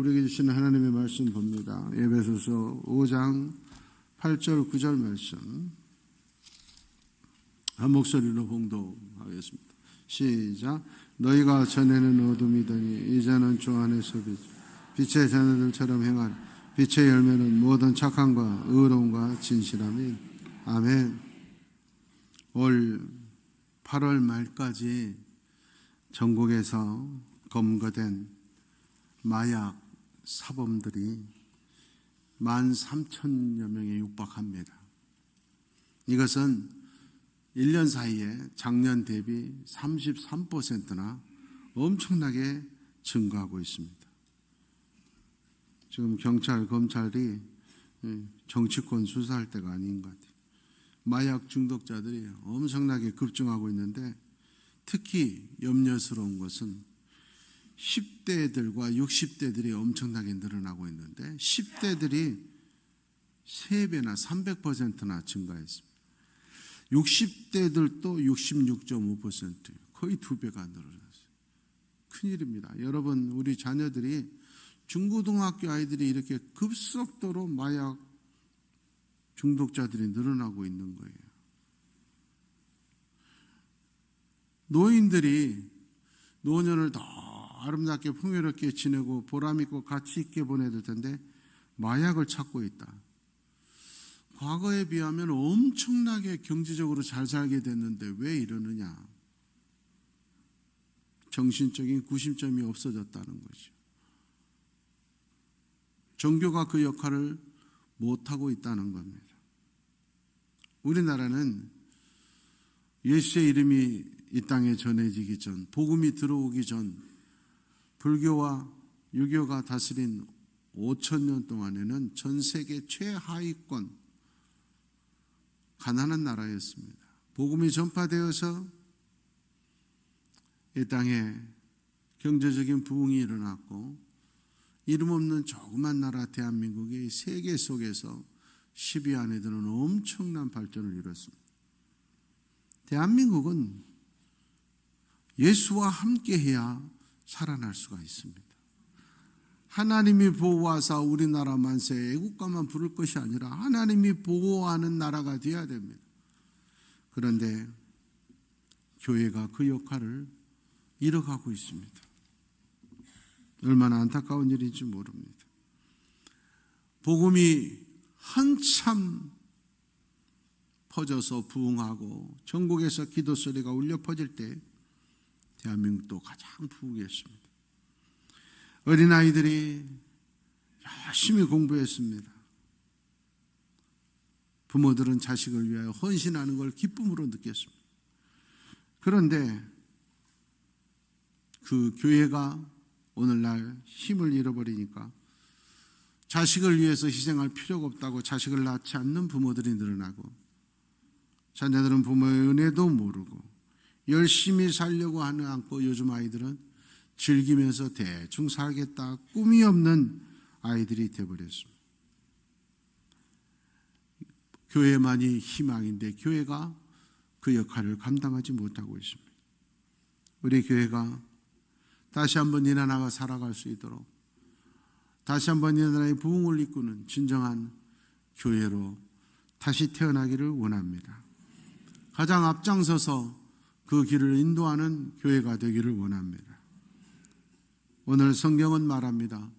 우리에게 주시는 하나님의 말씀 봅니다. 에베소서 5장 8절 9절 말씀 한 목소리로 봉독하겠습니다. 시작. 너희가 전에는 어둠이더니 이제는 주 안에서 빛의 자녀들처럼 행하라. 빛의 열매는 모든 착함과 의로움과 진실함이. 아멘. 올 8월 말까지 전국에서 검거된 마약 사범들이 13,000여 명에 육박합니다. 이것은 1년 사이에 작년 대비 33%나 엄청나게 증가하고 있습니다. 지금 경찰, 검찰이 정치권 수사할 때가 아닌 것 같아요. 마약 중독자들이 엄청나게 급증하고 있는데 특히 염려스러운 것은 10대들과 60대들이 엄청나게 늘어나고 있는데 10대들이 3배나 300%나 증가했습니다. 60대들도 66.5%, 거의 2배가 늘어났어요. 큰일입니다. 여러분, 우리 자녀들이 중고등학교 아이들이 이렇게 급속도로 마약 중독자들이 늘어나고 있는 거예요. 노인들이 노년을 더 아름답게 풍요롭게 지내고 보람있고 가치 있게 보내야 될 텐데 마약을 찾고 있다. 과거에 비하면 엄청나게 경제적으로 잘 살게 됐는데 왜 이러느냐? 정신적인 구심점이 없어졌다는 거죠. 종교가 그 역할을 못하고 있다는 겁니다. 우리나라는 예수의 이름이 이 땅에 전해지기 전, 복음이 들어오기 전 불교와 유교가 다스린 5,000년 동안에는 전 세계 최하위권 가난한 나라였습니다. 복음이 전파되어서 이 땅에 경제적인 부흥이 일어났고 이름 없는 조그만 나라 대한민국이 세계 속에서 10위 안에 드는 엄청난 발전을 이뤘습니다. 대한민국은 예수와 함께해야 살아날 수가 있습니다. 하나님이 보호하사 우리나라 만세 애국가만 부를 것이 아니라 하나님이 보호하는 나라가 되어야 됩니다. 그런데 교회가 그 역할을 잃어가고 있습니다. 얼마나 안타까운 일인지 모릅니다. 복음이 한참 퍼져서 부흥하고 전국에서 기도 소리가 울려 퍼질 때 대한민국도 가장 부흥했습니다. 어린아이들이 열심히 공부했습니다. 부모들은 자식을 위하여 헌신하는 걸 기쁨으로 느꼈습니다. 그런데 그 교회가 오늘날 힘을 잃어버리니까 자식을 위해서 희생할 필요가 없다고 자식을 낳지 않는 부모들이 늘어나고 자녀들은 부모의 은혜도 모르고 열심히 살려고 하는 않고 요즘 아이들은 즐기면서 대충 살겠다 꿈이 없는 아이들이 되어버렸습니다. 교회만이 희망인데 교회가 그 역할을 감당하지 못하고 있습니다. 우리 교회가 다시 한번 이 나라가 살아갈 수 있도록 다시 한번 이 나라의 부흥을 이끄는 진정한 교회로 다시 태어나기를 원합니다. 가장 앞장서서 그 길을 인도하는 교회가 되기를 원합니다. 오늘 성경은 말합니다.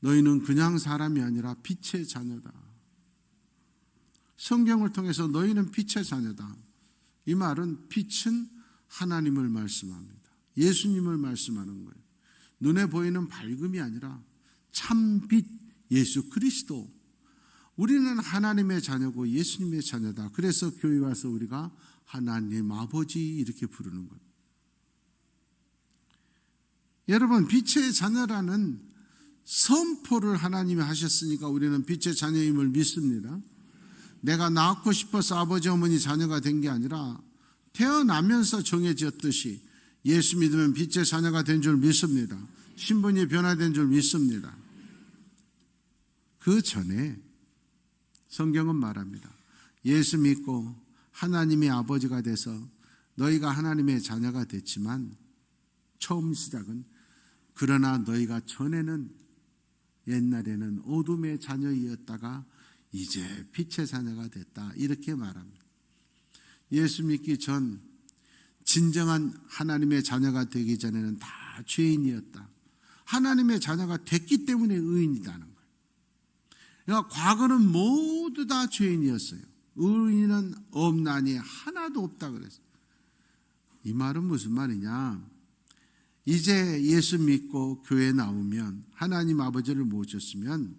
너희는 그냥 사람이 아니라 빛의 자녀다. 성경을 통해서 너희는 빛의 자녀다. 이 말은 빛은 하나님을 말씀합니다. 예수님을 말씀하는 거예요. 눈에 보이는 밝음이 아니라 참빛 예수 그리스도. 우리는 하나님의 자녀고 예수님의 자녀다. 그래서 교회 와서 우리가 하나님 아버지 이렇게 부르는 거예요. 여러분, 빛의 자녀라는 선포를 하나님이 하셨으니까 우리는 빛의 자녀임을 믿습니다. 내가 낳고 싶어서 아버지 어머니 자녀가 된 게 아니라 태어나면서 정해졌듯이 예수 믿으면 빛의 자녀가 된 줄 믿습니다. 신분이 변화된 줄 믿습니다. 그 전에 성경은 말합니다. 예수 믿고 하나님의 아버지가 돼서 너희가 하나님의 자녀가 됐지만 처음 시작은 그러나 너희가 전에는 옛날에는 어둠의 자녀이었다가 이제 빛의 자녀가 됐다. 이렇게 말합니다. 예수 믿기 전 진정한 하나님의 자녀가 되기 전에는 다 죄인이었다. 하나님의 자녀가 됐기 때문에 의인이라는 거예요. 그러니까 과거는 모두 다 죄인이었어요. 의인은 없나니 하나도 없다 그랬어요. 이 말은 무슨 말이냐? 이제 예수 믿고 교회 나오면, 하나님 아버지를 모셨으면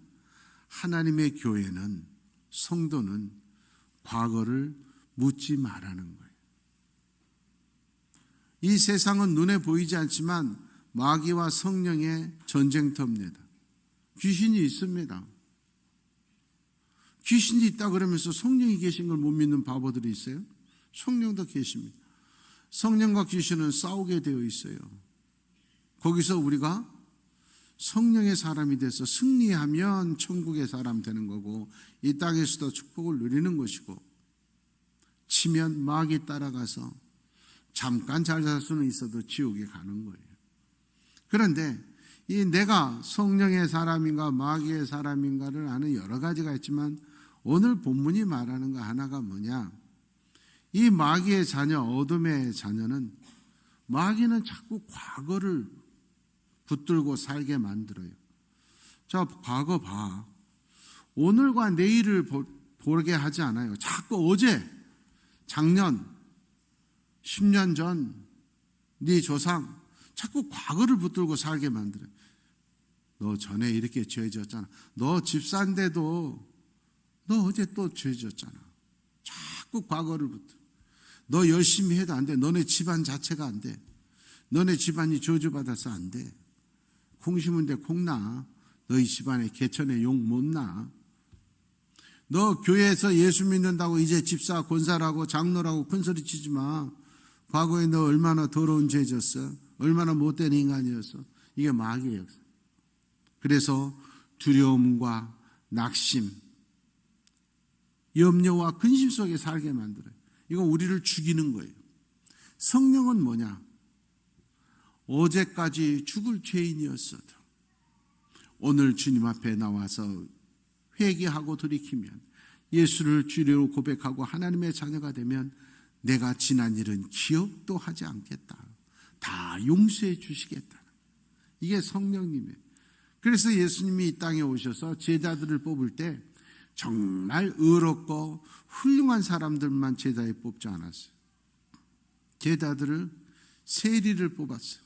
하나님의 교회는, 성도는 과거를 묻지 말라는 거예요. 이 세상은 눈에 보이지 않지만 마귀와 성령의 전쟁터입니다. 귀신이 있습니다. 귀신이 있다 그러면서 성령이 계신 걸 못 믿는 바보들이 있어요? 성령도 계십니다. 성령과 귀신은 싸우게 되어 있어요. 거기서 우리가 성령의 사람이 돼서 승리하면 천국의 사람 되는 거고, 이 땅에서도 축복을 누리는 것이고, 치면 마귀 따라가서 잠깐 잘 살 수는 있어도 지옥에 가는 거예요. 그런데 이 내가 성령의 사람인가 마귀의 사람인가를 아는 여러 가지가 있지만, 오늘 본문이 말하는 거 하나가 뭐냐? 이 마귀의 자녀, 어둠의 자녀는, 마귀는 자꾸 과거를 붙들고 살게 만들어요. 자, 과거 봐. 오늘과 내일을 보게 하지 않아요. 자꾸 어제, 작년, 10년 전, 네 조상, 자꾸 과거를 붙들고 살게 만들어요. 너 전에 이렇게 죄졌잖아. 너 집사인데도 너 어제 또 죄졌잖아. 자꾸 과거를 붙들어. 너 열심히 해도 안 돼. 너네 집안 자체가 안 돼. 너네 집안이 저주받아서 안 돼. 콩 심은 데 콩 나. 너희 집안에 개천에 용 못 나. 너 교회에서 예수 믿는다고 이제 집사, 권사라고 장로라고 큰소리 치지 마. 과거에 너 얼마나 더러운 죄 졌어. 얼마나 못된 인간이었어. 이게 마귀의 역사. 그래서 두려움과 낙심, 염려와 근심 속에 살게 만들어요. 이건 우리를 죽이는 거예요. 성령은 뭐냐? 어제까지 죽을 죄인이었어도 오늘 주님 앞에 나와서 회개하고 돌이키면, 예수를 주로 고백하고 하나님의 자녀가 되면 내가 지난 일은 기억도 하지 않겠다. 다 용서해 주시겠다. 이게 성령님이에요. 그래서 예수님이 이 땅에 오셔서 제자들을 뽑을 때 정말 의롭고 훌륭한 사람들만 제자에 뽑지 않았어요. 제자들을 세리를 뽑았어요.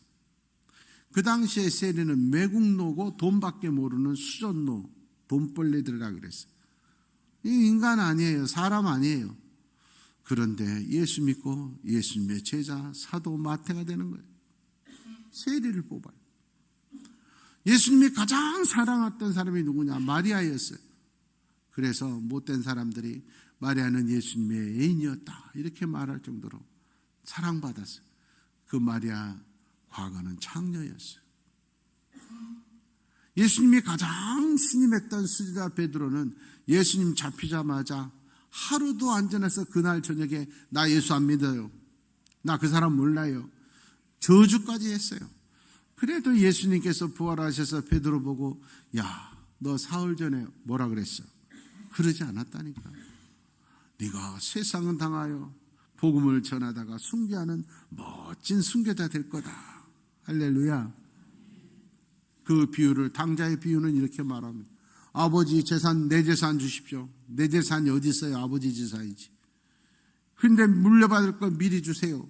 그 당시에 세리는 매국노고 돈밖에 모르는 수전노, 돈벌레들이라 그랬어요. 이 인간 아니에요. 사람 아니에요. 그런데 예수 믿고 예수님의 제자, 사도 마태가 되는 거예요. 세리를 뽑아요. 예수님이 가장 사랑했던 사람이 누구냐? 마리아였어요. 그래서 못된 사람들이 마리아는 예수님의 애인이었다 이렇게 말할 정도로 사랑받았어요. 그 마리아 과거는 창녀였어요. 예수님이 가장 신임했던 수지자 베드로는 예수님 잡히자마자 하루도 안 지나서 그날 저녁에 나 예수 안 믿어요. 나 그 사람 몰라요. 저주까지 했어요. 그래도 예수님께서 부활하셔서 베드로 보고 야, 너 사흘 전에 뭐라 그랬어? 그러지 않았다니까. 네가 세상은 당하여 복음을 전하다가 순교하는 멋진 순교자 될 거다. 할렐루야. 그 비유를, 당자의 비유는 이렇게 말합니다. 아버지 재산, 내 재산 주십시오. 내 재산이 어디 있어요? 아버지 재산이지. 근데 물려받을 거 미리 주세요.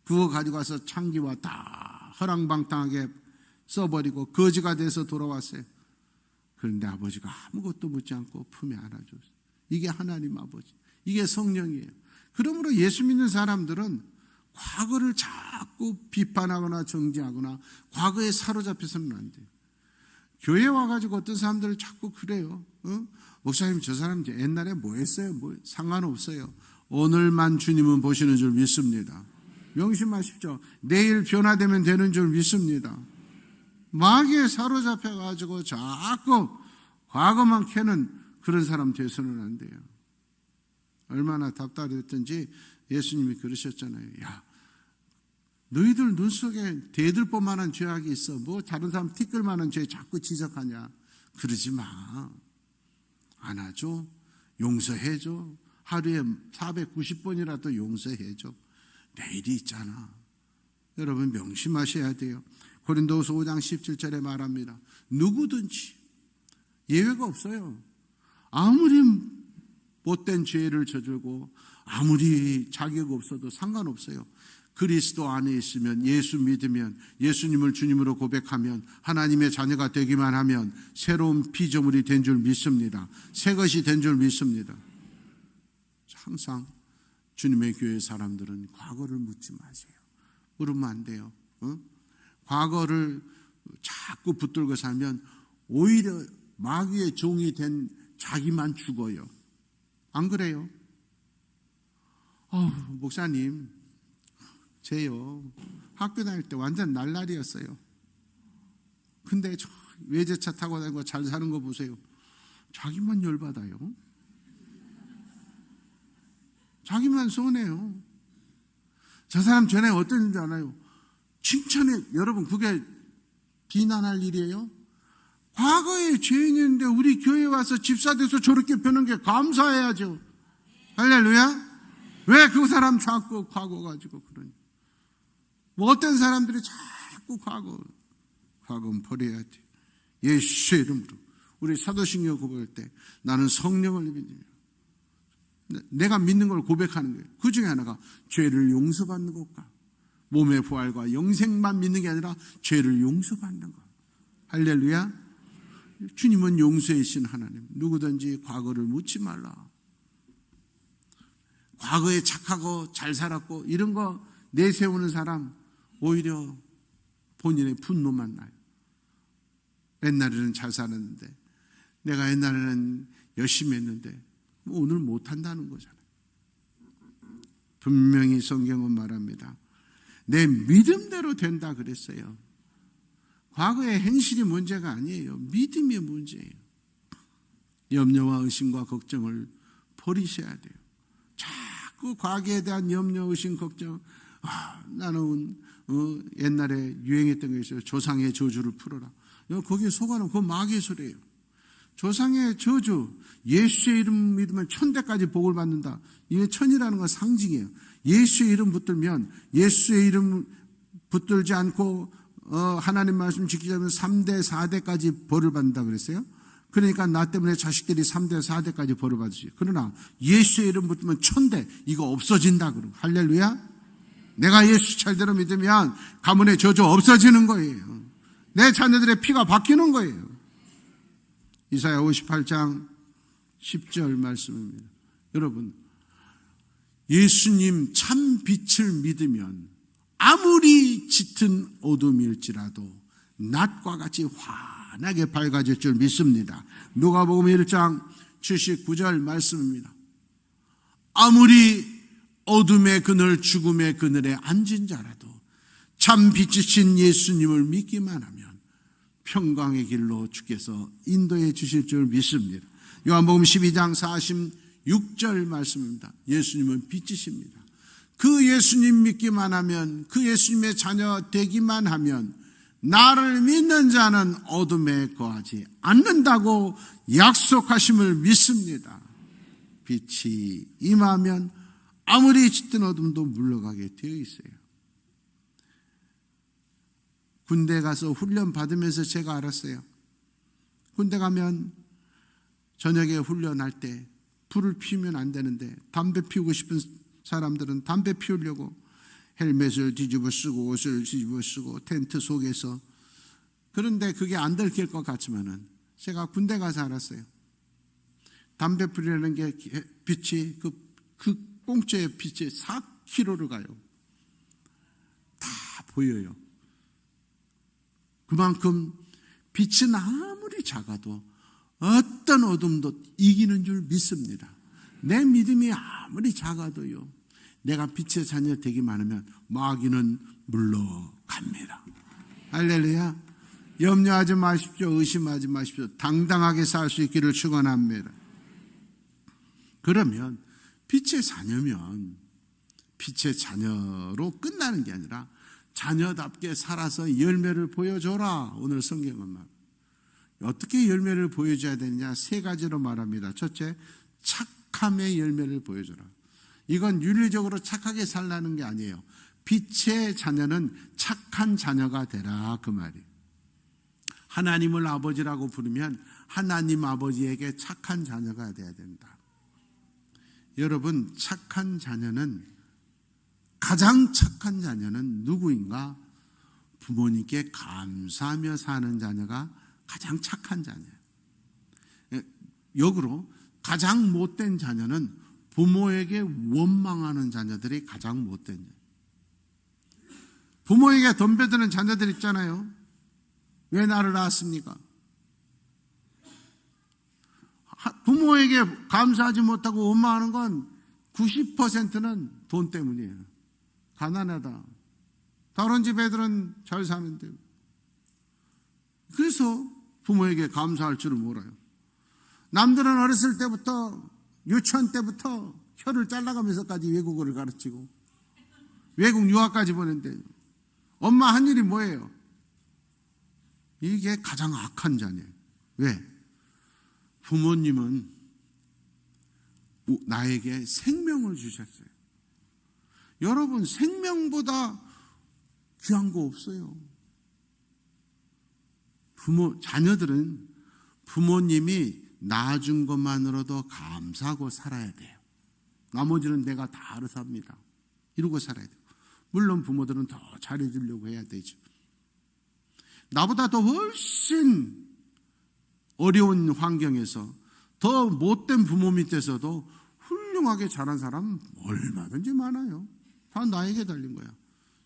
그거 가지고 와서 창기와 다 허랑방탕하게 써버리고 거지가 돼서 돌아왔어요. 그런데 아버지가 아무것도 묻지 않고 품에 안아줬어요. 이게 하나님 아버지, 이게 성령이에요. 그러므로 예수 믿는 사람들은 과거를 자꾸 비판하거나 정죄하거나 과거에 사로잡혀서는 안 돼요. 교회 와가지고 어떤 사람들을 자꾸 그래요. 목사님 저 사람 옛날에 뭐 했어요? 뭐 상관없어요. 오늘만 주님은 보시는 줄 믿습니다. 명심하십시오. 내일 변화되면 되는 줄 믿습니다. 마귀에 사로잡혀가지고 자꾸 과거만 캐는 그런 사람 돼서는 안 돼요. 얼마나 답답했던지 예수님이 그러셨잖아요. 야, 너희들 눈 속에 대들보만한 죄악이 있어. 뭐 다른 사람 티끌만한 죄 자꾸 지적하냐. 그러지 마. 안아줘. 용서해줘. 하루에 490번이라도 용서해줘. 내일이 있잖아. 여러분 명심하셔야 돼요. 고린도후서 5장 17절에 말합니다. 누구든지 예외가 없어요. 아무리 못된 죄를 저질고 아무리 자격 없어도 상관없어요. 그리스도 안에 있으면, 예수 믿으면, 예수님을 주님으로 고백하면, 하나님의 자녀가 되기만 하면 새로운 피조물이 된 줄 믿습니다. 새 것이 된 줄 믿습니다. 항상 주님의 교회 사람들은 과거를 묻지 마세요. 물으면 안 돼요. 과거를 자꾸 붙들고 살면 오히려 마귀의 종이 된 자기만 죽어요. 안 그래요? 목사님, 쟤요 학교 다닐 때 완전 날라리였어요. 근데 저 외제차 타고 다니고 잘 사는 거 보세요. 자기만 열받아요. 자기만 손해요. 저 사람 전에 어떤 줄 알아요? 칭찬해. 여러분 그게 비난할 일이에요? 과거에 죄인인데 우리 교회 와서 집사 돼서 저렇게 펴는 게 감사해야죠. 할렐루야. 왜 그 사람 자꾸 과거 가지고 그러니? 뭐 어떤 사람들이 자꾸 과거는 버려야 돼. 예수의 이름으로. 우리 사도신경 고백할 때 나는 성령을 믿으며 내가 믿는 걸 고백하는 거예요. 그 중에 하나가 죄를 용서받는 것과 몸의 부활과 영생만 믿는 게 아니라 죄를 용서받는 것. 할렐루야. 주님은 용서의 신 하나님. 누구든지 과거를 묻지 말라. 과거에 착하고 잘 살았고 이런 거 내세우는 사람 오히려 본인의 분노만 나요. 옛날에는 잘 살았는데, 내가 옛날에는 열심히 했는데 오늘 못한다는 거잖아요. 분명히 성경은 말합니다. 내 믿음대로 된다 그랬어요. 과거의 행실이 문제가 아니에요. 믿음이 문제예요. 염려와 의심과 걱정을 버리셔야 돼요. 자꾸 과거에 대한 염려, 의심, 걱정. 나는 옛날에 유행했던 게 있어요. 조상의 저주를 풀어라. 거기에 속아놓은 그 마귀의 소리예요. 조상의 저주, 예수의 이름 믿으면 천대까지 복을 받는다. 이게 천이라는 건 상징이에요. 예수의 이름 붙들면, 예수의 이름 붙들지 않고 하나님 말씀 지키자면 3대, 4대까지 벌을 받는다 그랬어요. 그러니까 나 때문에 자식들이 3대, 4대까지 벌을 받으시죠. 그러나 예수의 이름 붙들면 1000대, 이거 없어진다 그러고. 할렐루야. 내가 예수 잘대로 믿으면 가문의 저주 없어지는 거예요. 내 자녀들의 피가 바뀌는 거예요. 이사야 58장 10절 말씀입니다. 여러분, 예수님 참 빛을 믿으면 아무리 짙은 어둠일지라도 낮과 같이 환하게 밝아질 줄 믿습니다. 누가복음 1장 79절 말씀입니다. 아무리 어둠의 그늘, 죽음의 그늘에 앉은 자라도 참 빛이신 예수님을 믿기만 하면 평강의 길로 주께서 인도해 주실 줄 믿습니다. 요한복음 12장 46절 말씀입니다. 예수님은 빛이십니다. 그 예수님 믿기만 하면, 그 예수님의 자녀 되기만 하면 나를 믿는 자는 어둠에 거하지 않는다고 약속하심을 믿습니다. 빛이 임하면 아무리 짙은 어둠도 물러가게 되어 있어요. 군대 가서 훈련 받으면서 제가 알았어요. 군대 가면 저녁에 훈련할 때 불을 피우면 안 되는데, 담배 피우고 싶은 사람들은 담배 피우려고 헬멧을 뒤집어 쓰고 옷을 뒤집어 쓰고 텐트 속에서, 그런데 그게 안 들킬 것 같지만은 제가 군대 가서 알았어요. 담배 피우려는 게 빛이 그 꽁초의 빛이 4km를 가요. 다 보여요. 그만큼 빛은 아무리 작아도 어떤 어둠도 이기는 줄 믿습니다. 내 믿음이 아무리 작아도요, 내가 빛의 자녀 되기만 하면 마귀는 물러갑니다. 할렐루야. 염려하지 마십시오. 의심하지 마십시오. 당당하게 살 수 있기를 축원합니다. 그러면 빛의 자녀면 빛의 자녀로 끝나는 게 아니라 자녀답게 살아서 열매를 보여줘라. 오늘 성경은 말. 어떻게 열매를 보여줘야 되느냐? 세 가지로 말합니다. 첫째, 착함의 열매를 보여줘라. 이건 윤리적으로 착하게 살라는 게 아니에요. 빛의 자녀는 착한 자녀가 되라, 그 말이에요. 하나님을 아버지라고 부르면 하나님 아버지에게 착한 자녀가 돼야 된다. 여러분, 가장 착한 자녀는 누구인가? 부모님께 감사하며 사는 자녀가 가장 착한 자녀예요. 역으로 가장 못된 자녀는 부모에게 원망하는 자녀들이 가장 못된 자녀예요. 부모에게 덤벼드는 자녀들 있잖아요. 왜 나를 낳았습니까? 부모에게 감사하지 못하고 원망하는 건 90%는 돈 때문이에요. 가난하다. 다른 집 애들은 잘 사는데. 그래서 부모에게 감사할 줄을 몰라요. 남들은 어렸을 때부터, 유치원 때부터 혀를 잘라가면서까지 외국어를 가르치고 외국 유학까지 보낸대. 엄마 한 일이 뭐예요? 이게 가장 악한 자녀예요. 왜? 부모님은 나에게 생명을 주셨어요. 여러분, 생명보다 귀한 거 없어요. 자녀들은 부모님이 낳아준 것만으로도 감사하고 살아야 돼요. 나머지는 내가 다 알아서 합니다. 이러고 살아야 돼요. 물론 부모들은 더 잘해주려고 해야 되죠. 나보다 더 훨씬 어려운 환경에서 더 못된 부모 밑에서도 훌륭하게 자란 사람 얼마든지 많아요. 다 나에게 달린 거야.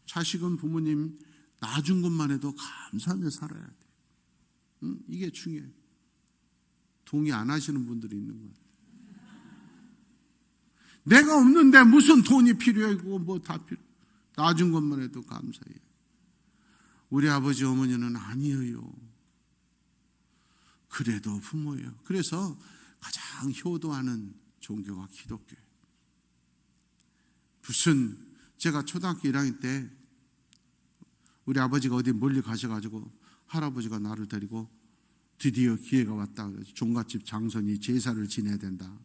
자식은 부모님 낳아준 것만 해도 감사하며 살아야 돼. 이게 중요해요. 동의 안 하시는 분들이 있는 거예요. 내가 없는데 무슨 돈이 필요하고 뭐 다 필요해. 낳아준 것만 해도 감사해요. 우리 아버지 어머니는 아니에요. 그래도 부모예요. 그래서 가장 효도하는 종교가 기독교예요. 제가 초등학교 1학년 때 우리 아버지가 어디 멀리 가셔가지고 할아버지가 나를 데리고 드디어 기회가 왔다. 종갓집 장손이 제사를 지내야 된다.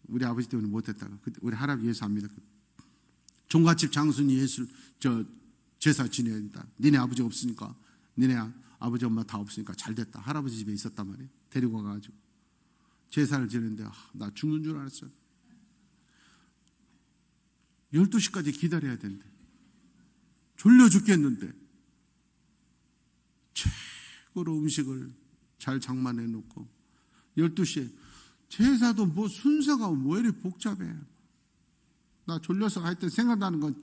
우리 아버지 때문에 못했다. 우리 할아버지 예사합니다. 종갓집 장손이 제사 지내야 된다. 니네 아버지 없으니까, 니네 아버지 엄마 다 없으니까 잘 됐다. 할아버지 집에 있었단 말이에요. 데리고 가가지고 제사를 지내는데 나 죽는 줄 알았어요. 12시까지 기다려야 된대. 졸려 죽겠는데 최고로 음식을 잘 장만해 놓고 12시에 제사도 뭐 순서가 왜 이렇게 복잡해. 나 졸려서 하여튼 생각나는 건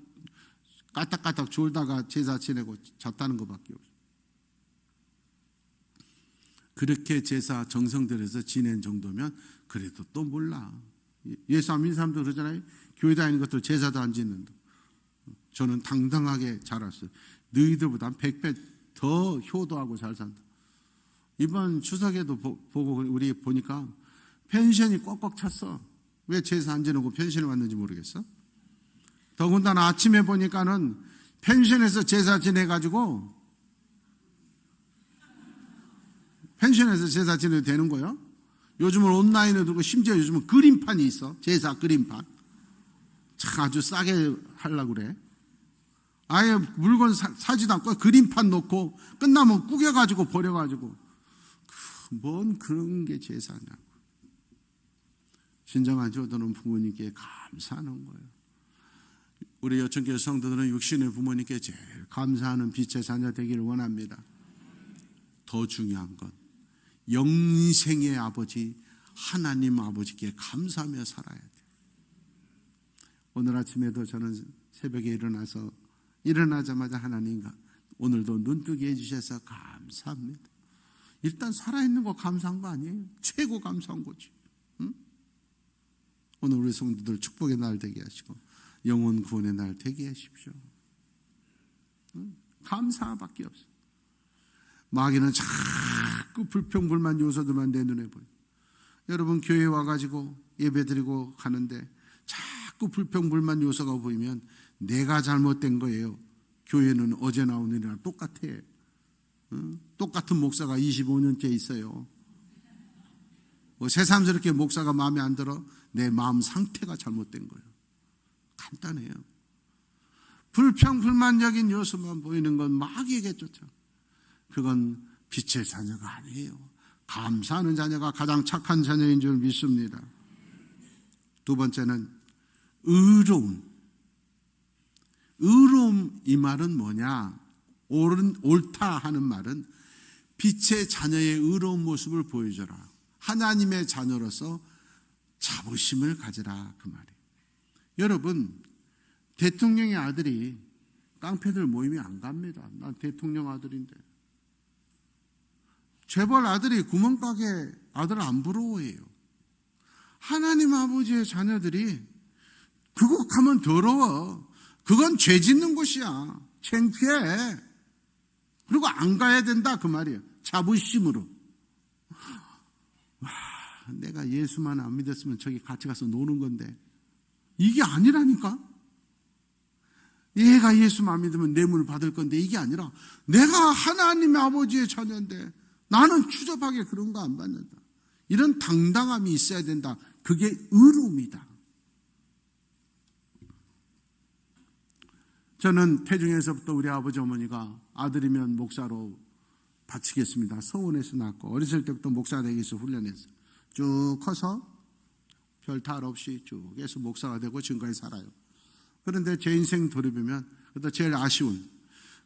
까딱까딱 졸다가 제사 지내고 잤다는 것밖에 없어. 그렇게 제사 정성 들여서 지낸 정도면 그래도 또 몰라. 예수 안 믿는 사람도 그러잖아요. 교회 다니는 것도 제사도 안 지는다. 저는 당당하게 자랐어요. 너희들보다 100배 더 효도하고 잘 산다. 이번 추석에도 보고 우리 보니까 펜션이 꽉꽉 찼어. 왜 제사 안 지내고 펜션에 왔는지 모르겠어. 더군다나 아침에 보니까는 펜션에서 제사 지내가지고 펜션에서 제사 지내도 되는 거예요. 요즘은 온라인에 들고 심지어 요즘은 그림판이 있어. 제사 그림판. 참 아주 싸게 하려고 그래. 아예 물건 사지도 않고 그림판 놓고 끝나면 구겨가지고 버려가지고 뭔 그런 게 제사냐고. 진정한 효도는 부모님께 감사하는 거예요. 우리 여천교회 성도들은 육신의 부모님께 제일 감사하는 빛의 자녀 되기를 원합니다. 더 중요한 건 영생의 아버지 하나님 아버지께 감사하며 살아야 돼요. 오늘 아침에도 저는 새벽에 일어나자마자 하나님과 오늘도 눈뜨게 해주셔서 감사합니다. 일단 살아있는 거 감사한 거 아니에요? 최고 감사한 거지. 응? 오늘 우리 성도들 축복의 날 되게 하시고 영혼 구원의 날 되게 하십시오. 응? 감사밖에 없어. 마귀는 자꾸 불평불만 요소들만 내 눈에 보여. 여러분 교회 와가지고 예배드리고 가는데 자꾸 불평불만 요소가 보이면 내가 잘못된 거예요. 교회는 어제 나온 일이랑 똑같아. 똑같은 목사가 25년째 있어요. 새삼스럽게 목사가 마음에 안 들어? 내 마음 상태가 잘못된 거예요. 간단해요. 불평불만적인 요소만 보이는 건 마귀에게 쫓아. 그건 빛의 자녀가 아니에요. 감사하는 자녀가 가장 착한 자녀인 줄 믿습니다. 두 번째는 의로움. 의로움, 이 말은 뭐냐? 옳다 하는 말은 빛의 자녀의 의로운 모습을 보여줘라. 하나님의 자녀로서 자부심을 가져라, 그 말이에요. 여러분, 대통령의 아들이 깡패들 모임에 안 갑니다. 난 대통령 아들인데. 재벌 아들이 구멍가게 아들 안 부러워해요. 하나님 아버지의 자녀들이 그거 가면 더러워. 그건 죄 짓는 곳이야. 창피해. 그리고 안 가야 된다, 그 말이에요. 자부심으로. 와, 내가 예수만 안 믿었으면 저기 같이 가서 노는 건데 이게 아니라니까. 얘가 예수만 믿으면 뇌물 받을 건데 이게 아니라 내가 하나님의 아버지의 자녀인데 나는 추접하게 그런 거 안 받는다. 이런 당당함이 있어야 된다. 그게 의로움이다. 저는 태중에서부터 우리 아버지 어머니가 아들이면 목사로 바치겠습니다. 서원에서 낳고 어렸을 때부터 목사 되기 위해서 훈련했어요. 쭉 커서 별 탈 없이 쭉 해서 목사가 되고 지금까지 살아요. 그런데 제 인생 돌이보면 그래도 제일 아쉬운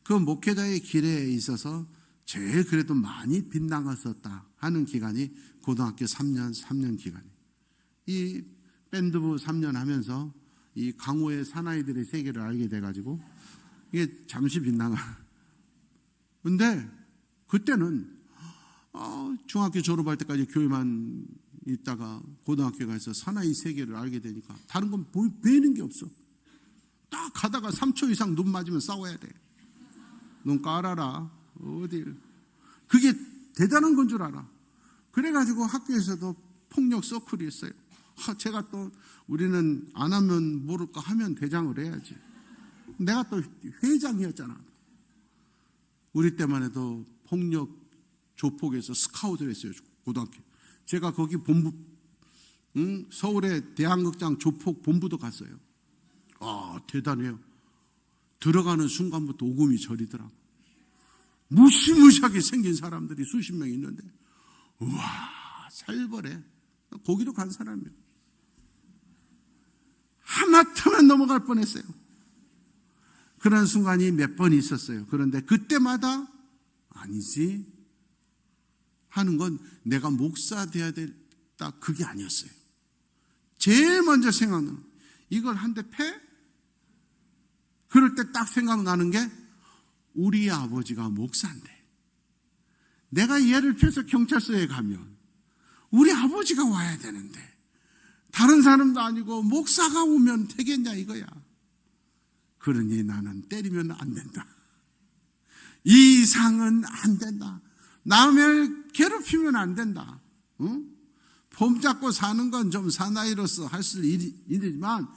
그 목회자의 길에 있어서 제일 그래도 많이 빗나갔었다 하는 기간이 고등학교 3년 기간이에요. 이 밴드부 3년 하면서 이 강호의 사나이들의 세계를 알게 돼가지고 이게 잠시 빗나가. 근데 그때는 중학교 졸업할 때까지 교회만 있다가 고등학교 가서 사나이 세계를 알게 되니까 다른 건 보이는 게 없어. 딱 가다가 3초 이상 눈 맞으면 싸워야 돼. 눈 깔아라. 어딜. 그게 대단한 건 줄 알아. 그래가지고 학교에서도 폭력 서클이 있어요. 제가 또 우리는 안 하면 모를까 하면 대장을 해야지. 내가 또 회장이었잖아. 우리 때만 해도 폭력 조폭에서 스카우트를 했어요. 고등학교. 제가 거기 본부, 서울의 대한극장 조폭 본부도 갔어요. 대단해요. 들어가는 순간부터 오금이 저리더라. 무시무시하게 생긴 사람들이 수십 명 있는데, 우와, 살벌해. 거기로 간 사람이에요. 하마터면 넘어갈 뻔했어요. 그런 순간이 몇 번 있었어요. 그런데 그때마다 아니지 하는 건 내가 목사 돼야 됐다, 그게 아니었어요. 제일 먼저 생각나는 이걸 한 대 패? 그럴 때 딱 생각나는 게 우리 아버지가 목사인데 내가 얘를 펴서 경찰서에 가면 우리 아버지가 와야 되는데 다른 사람도 아니고 목사가 오면 되겠냐 이거야. 그러니 나는 때리면 안 된다. 이상은 안 된다. 남을 괴롭히면 안 된다. 폼 잡고 사는 건 좀 사나이로서 할 수 일이지만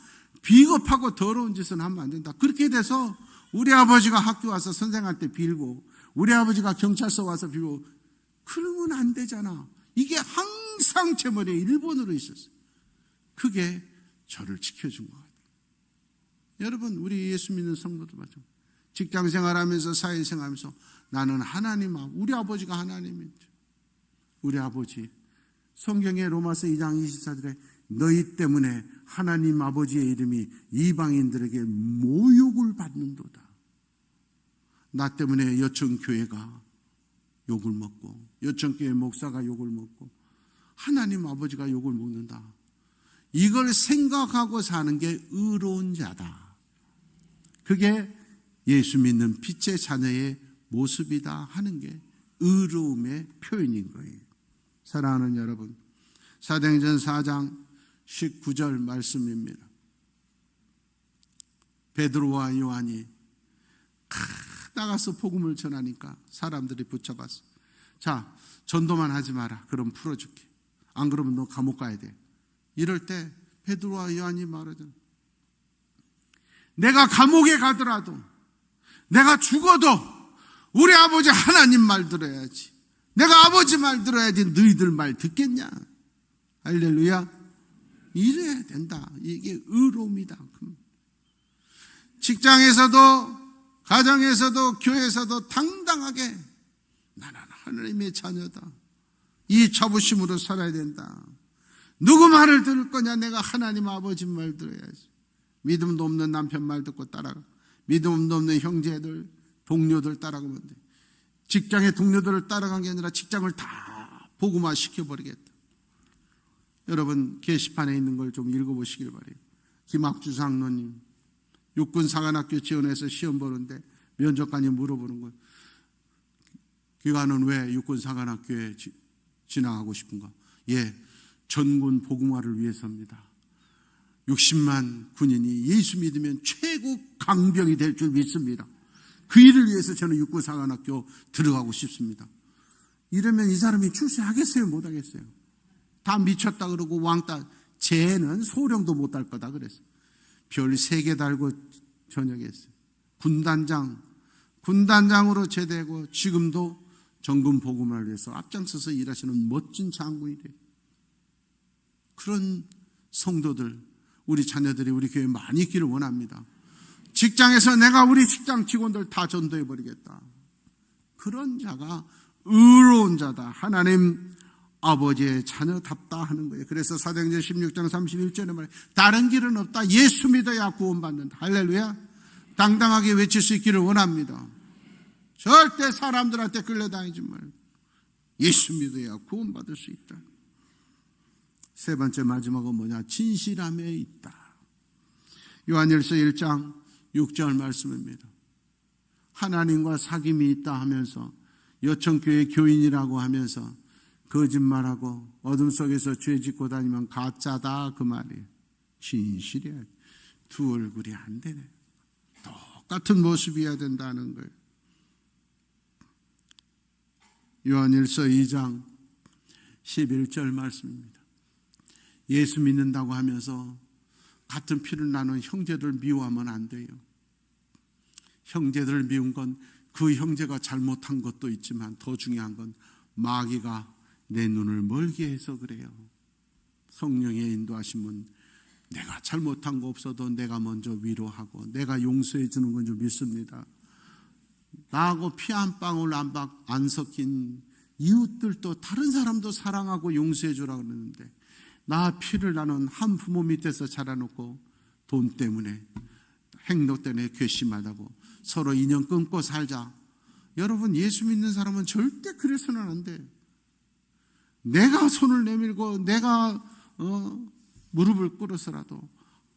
비겁하고 더러운 짓은 하면 안 된다. 그렇게 돼서 우리 아버지가 학교 와서 선생한테 빌고 우리 아버지가 경찰서 와서 빌고 그러면 안 되잖아. 이게 항상 제 머리에 일본으로 있었어요. 그게 저를 지켜준 것 같아요. 여러분, 우리 예수 믿는 성도도 마찬가지로 직장 생활하면서 사회생활하면서 나는 하나님, 우리 아버지가 하나님이죠. 우리 아버지, 성경의 로마서 2장 24절에 너희 때문에 하나님 아버지의 이름이 이방인들에게 모욕을 받는도다. 나 때문에 여천교회가 욕을 먹고 여천교회 목사가 욕을 먹고 하나님 아버지가 욕을 먹는다. 이걸 생각하고 사는 게 의로운 자다. 그게 예수 믿는 빛의 자녀의 모습이다 하는 게 의로움의 표현인 거예요. 사랑하는 여러분, 사도행전 4장 19절 말씀입니다. 베드로와 요한이 나가서 복음을 전하니까 사람들이 붙잡았어. 자, 전도만 하지 마라. 그럼 풀어줄게. 안 그러면 너 감옥 가야 돼. 이럴 때 베드로와 요한이 말하잖아. 내가 감옥에 가더라도 내가 죽어도 우리 아버지 하나님 말 들어야지. 내가 아버지 말 들어야지 너희들 말 듣겠냐. 할렐루야. 이래야 된다. 이게 의로움이다. 직장에서도 가정에서도 교회에서도 당당하게 나는 하나님의 자녀다. 이 자부심으로 살아야 된다. 누구 말을 들을 거냐? 내가 하나님 아버지 말 들어야지. 믿음도 없는 남편 말 듣고 따라가. 믿음도 없는 형제들, 동료들 따라가면 돼. 직장의 동료들을 따라간 게 아니라 직장을 다 복음화 시켜버리겠다. 여러분 게시판에 있는 걸 좀 읽어보시길 바래요. 김학주 장로님 육군사관학교 지원해서 시험 보는데 면접관이 물어보는 거예요. 기관은 왜 육군사관학교에 진학하고 싶은가? 예, 전군 복음화를 위해서입니다. 60만 군인이 예수 믿으면 최고 강병이 될 줄 믿습니다. 그 일을 위해서 저는 육군사관학교 들어가고 싶습니다. 이러면 이 사람이 출세하겠어요? 못하겠어요? 다 미쳤다 그러고 왕따. 쟤는 소령도 못할 거다 그랬어요. 별 3개 달고 전역했어요. 군단장으로 제대하고 지금도 전군 복음화를 위해서 앞장서서 일하시는 멋진 장군이래요. 그런 성도들, 우리 자녀들이 우리 교회에 많이 있기를 원합니다. 직장에서 내가 우리 직장 직원들 다 전도해버리겠다. 그런 자가 의로운 자다. 하나님 아버지의 자녀답다 하는 거예요. 그래서 사도행전 16장 31절에 말해 다른 길은 없다. 예수 믿어야 구원받는다. 할렐루야. 당당하게 외칠 수 있기를 원합니다. 절대 사람들한테 끌려다니지 말고 예수 믿어야 구원받을 수 있다. 세 번째 마지막은 뭐냐? 진실함에 있다. 요한일서 1장 6절 말씀입니다. 하나님과 사귐이 있다 하면서 여천교회 교인이라고 하면서 거짓말하고 어둠 속에서 죄 짓고 다니면 가짜다 그 말이에요. 진실이야. 두 얼굴이 안 되네. 똑같은 모습이어야 된다는 거예요. 요한일서 2장 11절 말씀입니다. 예수 믿는다고 하면서 같은 피를 나눈 형제들 미워하면 안 돼요. 형제들을 미운 건 그 형제가 잘못한 것도 있지만 더 중요한 건 마귀가 내 눈을 멀게 해서 그래요. 성령의 인도하심은 내가 잘못한 거 없어도 내가 먼저 위로하고 내가 용서해 주는 건 좀 믿습니다. 나하고 피 한 방울 안 섞인 이웃들도 다른 사람도 사랑하고 용서해 주라고 그러는데 나 피를 나눈 한 부모 밑에서 자라놓고 돈 때문에 행동 때문에 괘씸하다고 서로 인연 끊고 살자. 여러분 예수 믿는 사람은 절대 그래서는 안 돼. 내가 손을 내밀고 내가 무릎을 꿇어서라도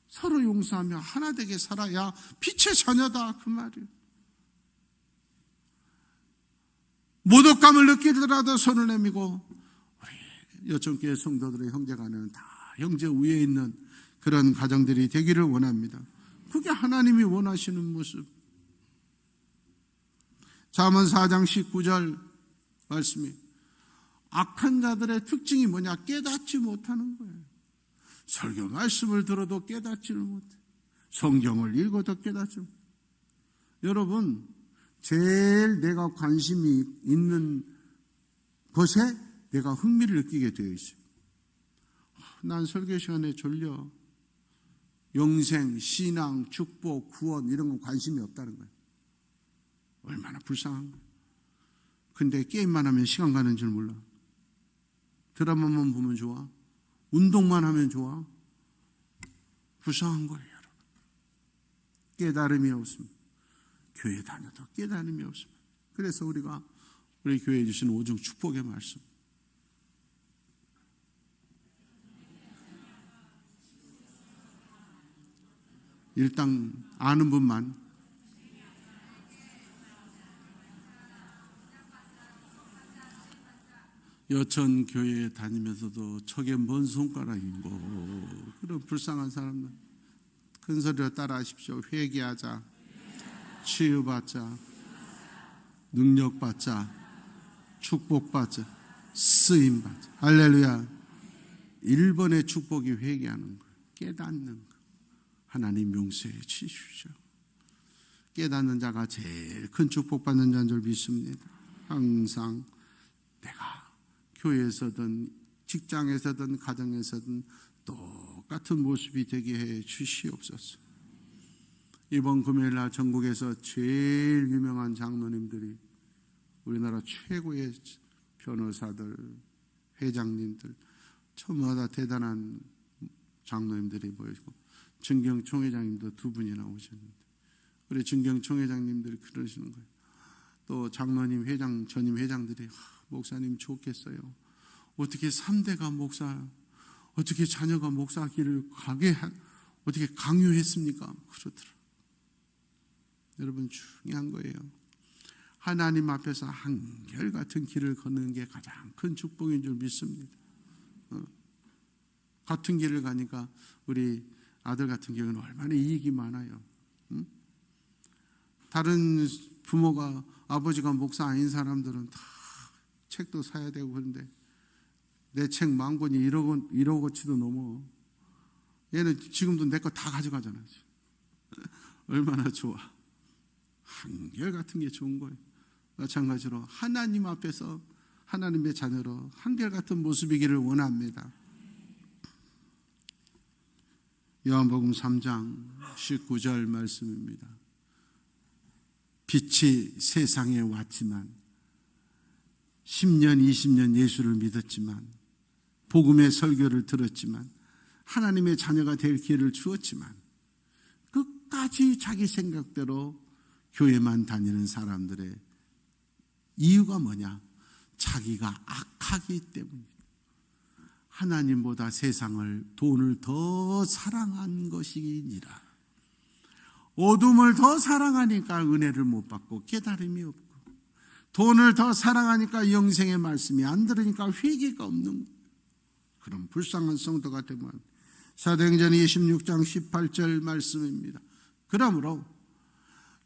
서로 용서하며 하나 되게 살아야 빛의 자녀다 그 말이에요. 모독감을 느끼더라도 손을 내밀고 우리 여천교회 성도들의 형제간에는 다 형제 위에 있는 그런 가정들이 되기를 원합니다. 그게 하나님이 원하시는 모습. 잠언 4장 19절 말씀이 악한 자들의 특징이 뭐냐? 깨닫지 못하는 거예요. 설교 말씀을 들어도 깨닫지를 못해. 성경을 읽어도 깨닫지 못해. 여러분 제일 내가 관심이 있는 것에 내가 흥미를 느끼게 되어 있어요. 난 설교 시간에 졸려. 영생, 신앙, 축복, 구원 이런 건 관심이 없다는 거예요. 얼마나 불쌍한 거예요. 근데 게임만 하면 시간 가는 줄 몰라. 드라마만 보면 좋아. 운동만 하면 좋아. 불쌍한 거예요, 여러분. 깨달음이 없습니다. 교회 다녀도 깨달음이 없습니다. 그래서 우리가 우리 교회에 주신 오중 축복의 말씀. 일단 아는 분만. 여천 교회에 다니면서도 저게 뭔 손가락이고 그런 불쌍한 사람들 큰 소리로 따라하십시오. 회개하자, 치유받자, 능력받자, 축복받자, 쓰임받자. 할렐루야. 1번의 축복이 회개하는 거, 깨닫는 거. 하나님 용서해 주십시오. 깨닫는 자가 제일 큰 축복받는 자인 줄 믿습니다. 항상 내가 교회에서든 직장에서든 가정에서든 똑같은 모습이 되게 해 주시옵소서. 이번 금요일날 전국에서 제일 유명한 장로님들이, 우리나라 최고의 변호사들, 회장님들, 저마다 대단한 장로님들이 모이고, 증경 총회장님도 2분이나 오셨는데, 우리 증경 총회장님들이 그러시는 거예요. 또 장로님, 회장, 전임 회장들이 목사님 좋겠어요. 어떻게 3대가 목사, 어떻게 자녀가 목사 길을 가게 어떻게 강요했습니까? 그러더라. 여러분, 중요한 거예요. 하나님 앞에서 한결같은 길을 걷는 게 가장 큰 축복인 줄 믿습니다. 같은 길을 가니까 우리 아들 같은 경우는 얼마나 이익이 많아요. 다른 부모가, 아버지가 목사 아닌 사람들은 다 책도 사야 되고 그런데 내 책 10,000권이 1억어치도 넘어. 얘는 지금도 내 거 다 가져가잖아요. 얼마나 좋아. 한결같은 게 좋은 거예요. 마찬가지로 하나님 앞에서 하나님의 자녀로 한결같은 모습이기를 원합니다. 요한복음 3장 19절 말씀입니다. 빛이 세상에 왔지만 10년 20년 예수를 믿었지만 복음의 설교를 들었지만 하나님의 자녀가 될 기회를 주었지만 끝까지 자기 생각대로 교회만 다니는 사람들의 이유가 뭐냐? 자기가 악하기 때문입니다. 하나님보다 세상을, 돈을 더 사랑한 것이니라. 어둠을 더 사랑하니까 은혜를 못 받고 깨달음이 없고, 돈을 더 사랑하니까 영생의 말씀이 안 들으니까 회개가 없는 그런 불쌍한 성도가 되면, 사도행전 26장 18절 말씀입니다. 그러므로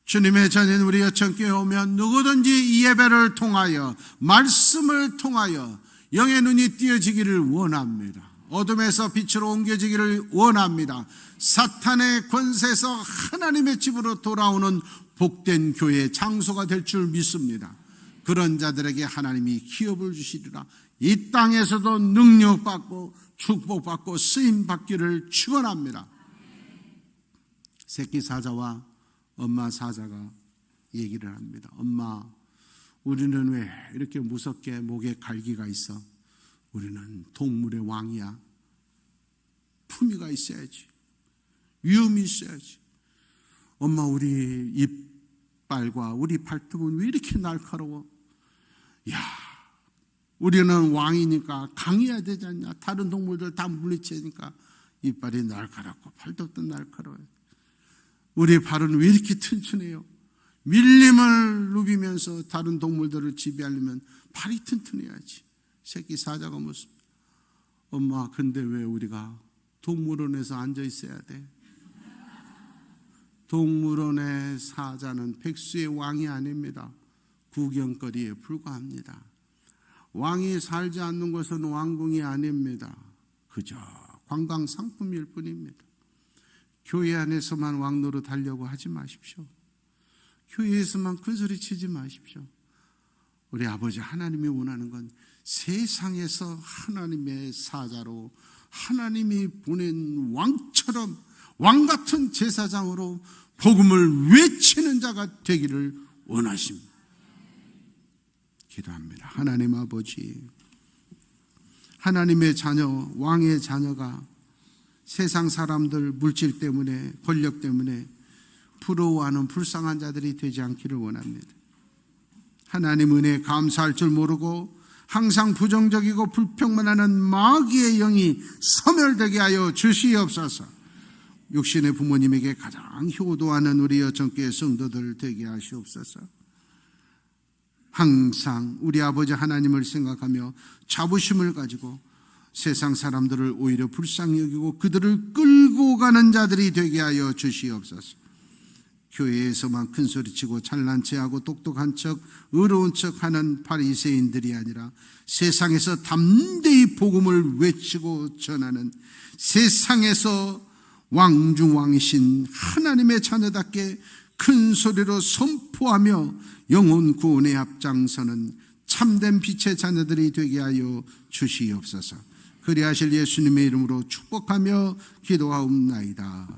주님의 자녀인 우리 여천교회 오면 누구든지 이 예배를 통하여, 말씀을 통하여 영의 눈이 띄어지기를 원합니다. 어둠에서 빛으로 옮겨지기를 원합니다. 사탄의 권세에서 하나님의 집으로 돌아오는 복된 교회의 장소가 될 줄 믿습니다. 그런 자들에게 하나님이 기업을 주시리라. 이 땅에서도 능력받고 축복받고 쓰임받기를 축원합니다. 새끼 사자와 엄마 사자가 얘기를 합니다. 엄마, 우리는 왜 이렇게 무섭게 목에 갈기가 있어? 우리는 동물의 왕이야. 품위가 있어야지. 위험이 있어야지. 엄마, 우리 이빨과 우리 발톱은 왜 이렇게 날카로워? 야, 우리는 왕이니까 강해야 되지 않냐? 다른 동물들 다 물리치니까 이빨이 날카롭고 발톱도 날카로워요. 우리 발은 왜 이렇게 튼튼해요? 밀림을 누비면서 다른 동물들을 지배하려면 발이 튼튼해야지. 새끼 사자가 무슨, 엄마, 근데 왜 우리가 동물원에서 앉아 있어야 돼? 동물원의 사자는 백수의 왕이 아닙니다. 구경거리에 불과합니다. 왕이 살지 않는 곳은 왕궁이 아닙니다. 그저 관광 상품일 뿐입니다. 교회 안에서만 왕 노릇하려고 하지 마십시오. 교회에서만 큰소리 치지 마십시오. 우리 아버지 하나님이 원하는 건 세상에서 하나님의 사자로, 하나님이 보낸 왕처럼, 왕같은 제사장으로 복음을 외치는 자가 되기를 원하십니다. 기도합니다. 하나님 아버지, 하나님의 자녀, 왕의 자녀가 세상 사람들, 물질 때문에, 권력 때문에 부러워하는 불쌍한 자들이 되지 않기를 원합니다. 하나님 은혜에 감사할 줄 모르고 항상 부정적이고 불평만 하는 마귀의 영이 소멸되게 하여 주시옵소서. 육신의 부모님에게 가장 효도하는 우리 여천교회 성도들 되게 하시옵소서. 항상 우리 아버지 하나님을 생각하며 자부심을 가지고 세상 사람들을 오히려 불쌍히 여기고 그들을 끌고 가는 자들이 되게 하여 주시옵소서. 교회에서만 큰소리치고 잘난 체하고 똑똑한 척, 의로운 척하는 바리새인들이 아니라 세상에서 담대히 복음을 외치고 전하는, 세상에서 왕중왕이신 하나님의 자녀답게 큰 소리로 선포하며 영혼 구원에 앞장서는 참된 빛의 자녀들이 되게 하여 주시옵소서. 그리하실 예수님의 이름으로 축복하며 기도하옵나이다.